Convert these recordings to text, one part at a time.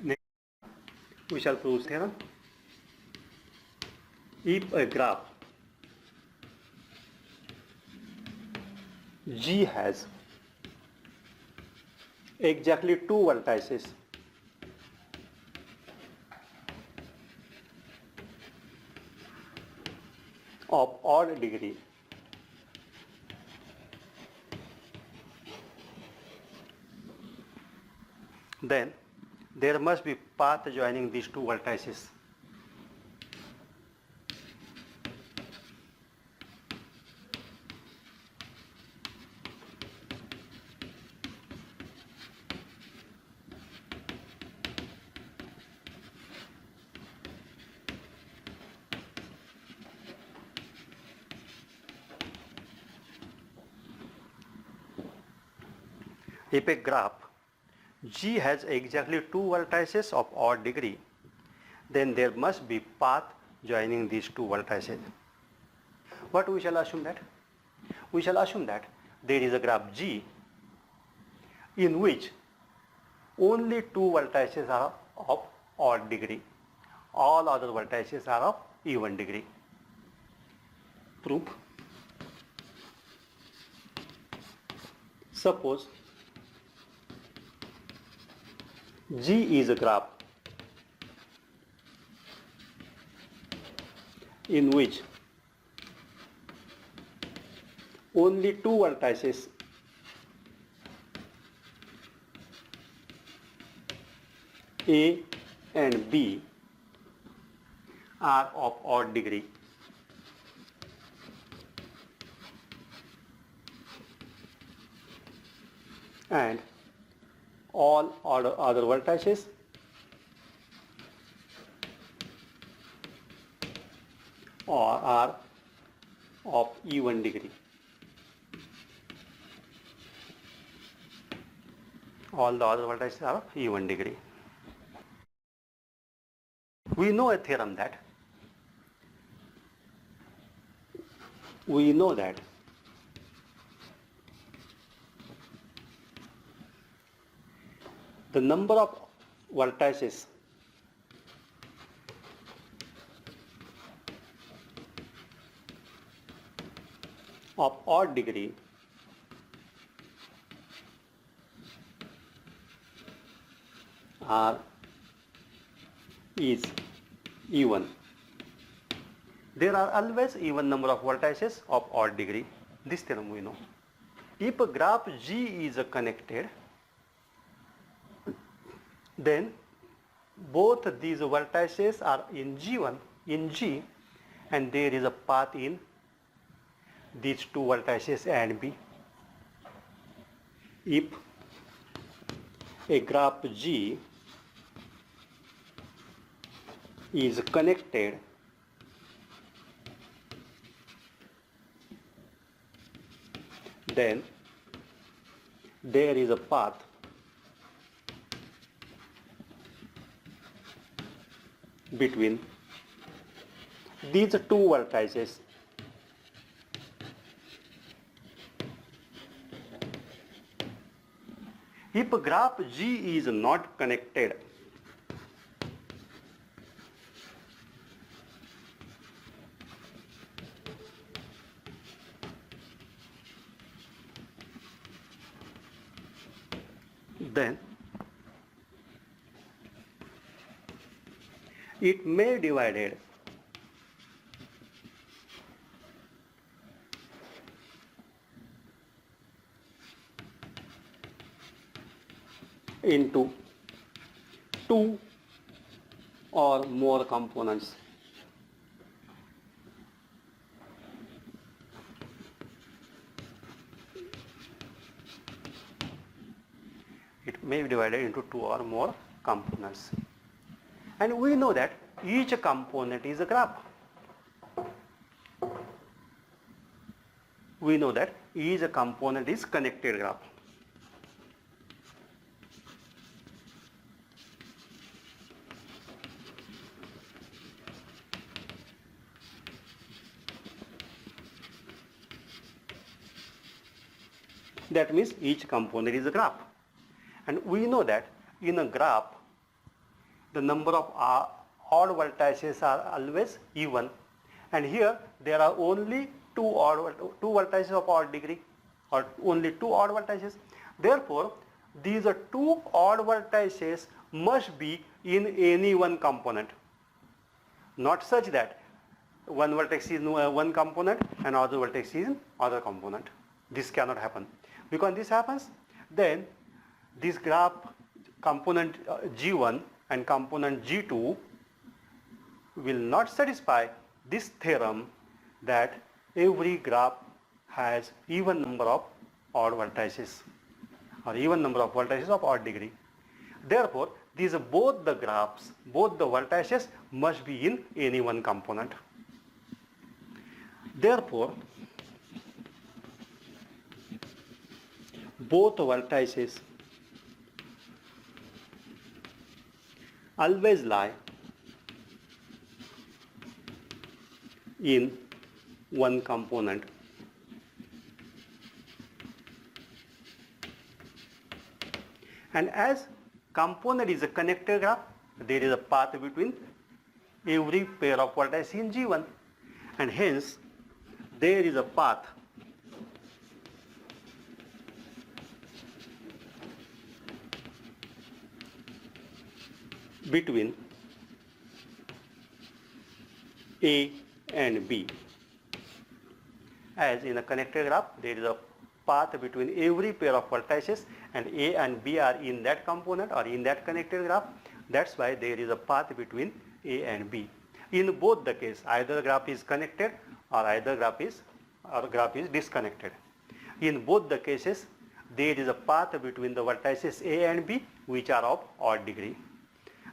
Next, we shall prove theorem. If a graph G has exactly two vertices of odd degree, then there must be path joining these two vertices. If a graph G has exactly two vertices of odd degree, then there must be path joining these two vertices. What we shall assume that? We shall assume that there is a graph G in which only two vertices are of odd degree. All other vertices are of even degree. Proof. Suppose G is a graph in which only two vertices A and B are of odd degree. And all other vertices are of even degree. All the other vertices are of even degree. We know a theorem that the number of vertices of odd degree is even. There are always even number of vertices of odd degree. This theorem we know. If a graph G is connected, then both these vertices are in G, and there is a path in these two vertices A and B. If a graph G is connected, then there is a path between these two vertices. If a graph G is not connected, then it may be divided into two or more components. It may be divided into two or more components. And we know that each component is a graph. We know that each component is connected graph. That means each component is a graph. And we know that in a graph, the number of odd vertices are always even, and here there are only two vertices of odd degree, or only two odd vertices. Therefore, these are two odd vertices must be in any one component, not such that one vertex is in one component and other vertex is in other component. This cannot happen. Because this happens, then this graph component G1 and component G2 will not satisfy this theorem that every graph has even number of odd vertices or even number of vertices of odd degree. Therefore, these are both the graphs, both the vertices must be in any one component. Therefore, both vertices always lie in one component. And as component is a connected graph, there is a path between every pair of vertices in G1, and hence there is a path between A and B. As in a connected graph, there is a path between every pair of vertices, and A and B are in that component or in that connected graph. That's why there is a path between A and B. In both the case, either graph is connected or graph is disconnected. In both the cases, there is a path between the vertices A and B which are of odd degree.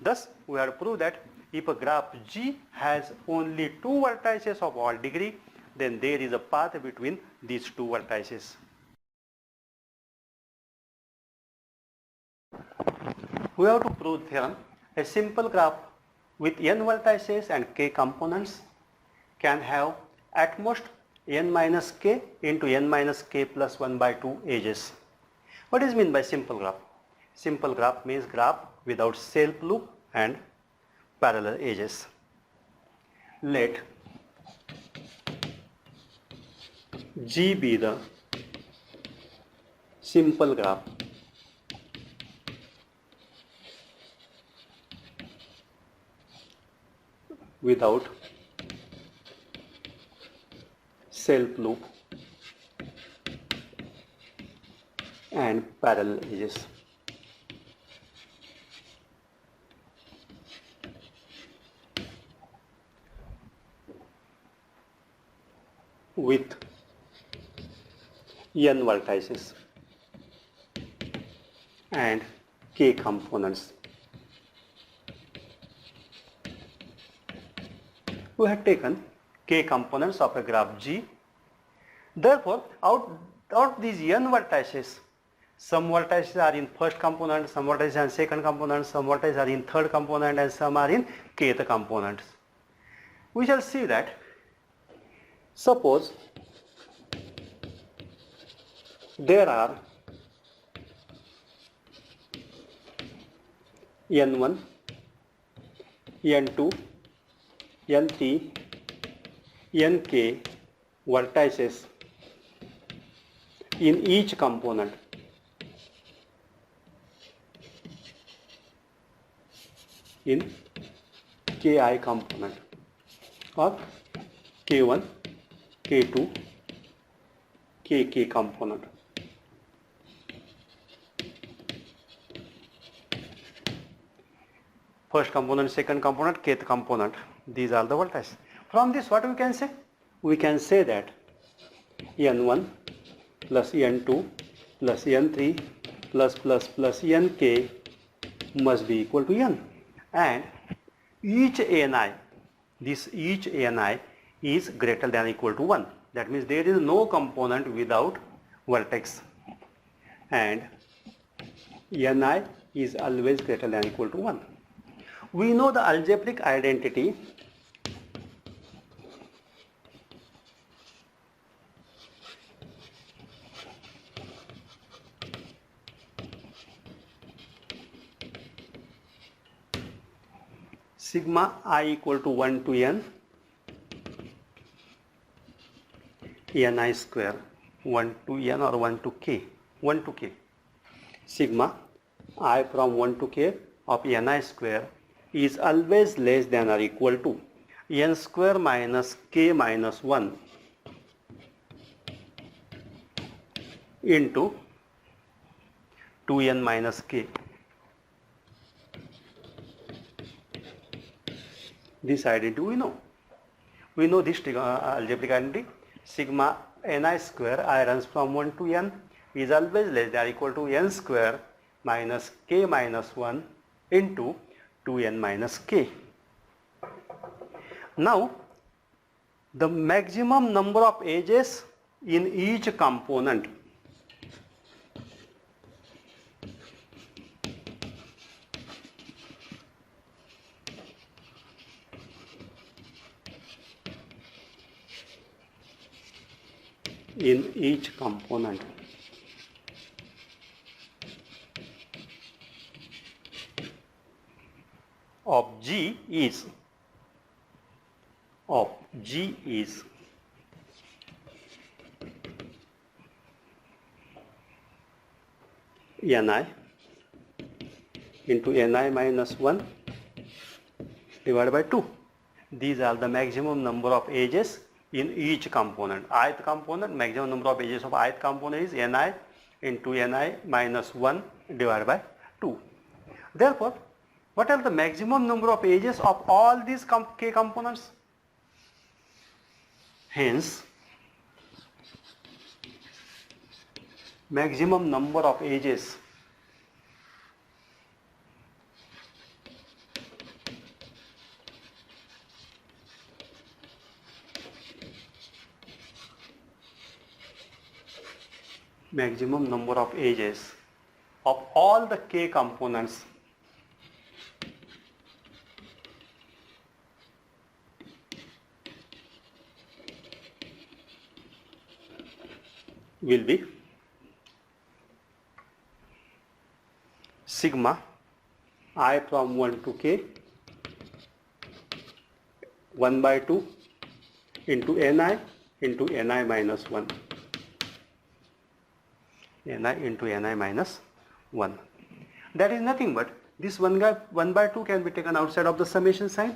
Thus, we have proved that if a graph G has only two vertices of odd degree, then there is a path between these two vertices. We have to prove theorem. A simple graph with n vertices and k components can have at most n minus k into n minus k plus 1 by 2 edges. What is meant by simple graph? Simple graph means graph without self loop and parallel edges. Let G be the simple graph without self loop and parallel edges. With n vertices and k components. We have taken k components of a graph G. Therefore, out these n vertices, some vertices are in first component, some vertices are in second component, some vertices are in third component, and some are in kth components. We shall see that, suppose there are n1, n2, n3, nk vertices in each component. In ki component or k1, k2, kk component. First component, second component, kth component. These are the vertices. From this, what we can say? We can say that n1 plus n2 plus n3 plus nk must be equal to n. And each ani, each ani is greater than or equal to 1. That means there is no component without vertex. And ni is always greater than or equal to 1. We know the algebraic identity sigma I equal to 1 to n ni square, 1 to n or 1 to k, 1 to k. Sigma I from 1 to k of ni square is always less than or equal to n square minus k minus 1 into 2n minus k. This identity we know. We know this algebraic identity. Sigma ni square I runs from 1 to n is always less than or equal to n square minus k minus 1 into 2n minus k. Now, the maximum number of edges in each component of G is ni into ni minus 1 divided by 2. These are the maximum number of edges in each component. Ith component, maximum number of edges of ith component is ni into ni minus 1 divided by 2. Therefore, what are the maximum number of edges of all these k components? Hence, maximum number of edges of all the k components will be sigma I from 1 to k 1 by 2 into ni into ni minus 1. Ni into ni minus 1. That is nothing but this 1 by 2 can be taken outside of the summation sign.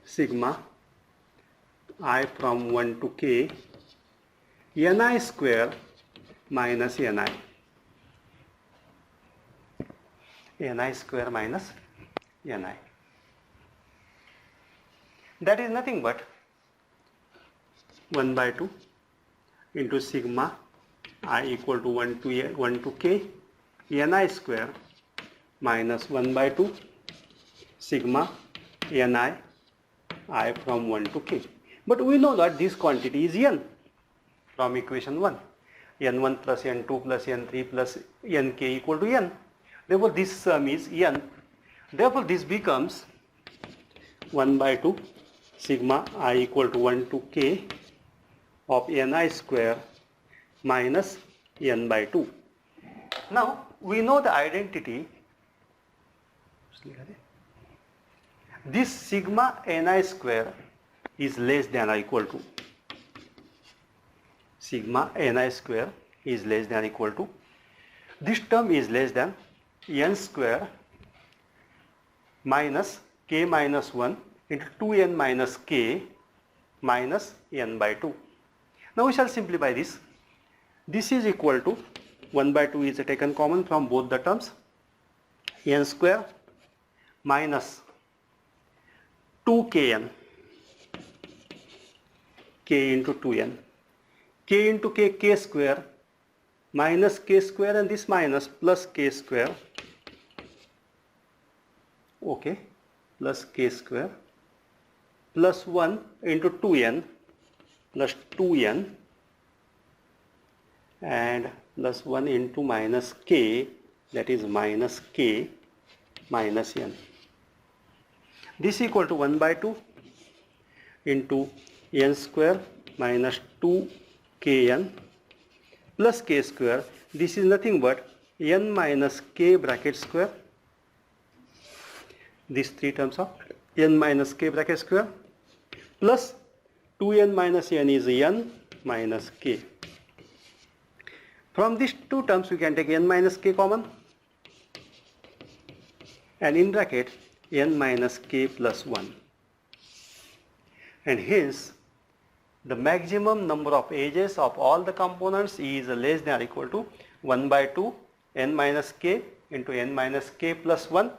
Sigma I from 1 to k ni square minus ni square minus ni. That is nothing but 1 by 2 into sigma I equal to 1 to k ni square minus 1 by 2 sigma ni I from 1 to k. But we know that this quantity is n from equation 1. n1 plus n2 plus n3 plus nk equal to n. Therefore, this sum is n. Therefore, this becomes 1 by 2 sigma I equal to 1 to k of ni square minus n by 2. Now, we know the identity. This sigma ni square is less than or equal to sigma ni square is less than or equal to this term is less than n square minus k minus 1 into 2n minus k minus n by 2. Now we shall simplify this. This is equal to 1 by 2 is taken common from both the terms, n square minus 2kn k into 2n, k into k square minus k square and this minus plus k square, okay, plus k square plus 1 into 2n plus 2n and plus 1 into minus k, that is minus k minus n. This equal to 1 by 2 into n square minus 2kn plus k square. This is nothing but n minus k bracket square these three terms of n minus k bracket square plus 2n minus n is n minus k. From these two terms we can take n minus k common, and in bracket n minus k plus 1, and hence the maximum number of edges of all the components is less than or equal to 1 by 2 n minus k into n minus k plus 1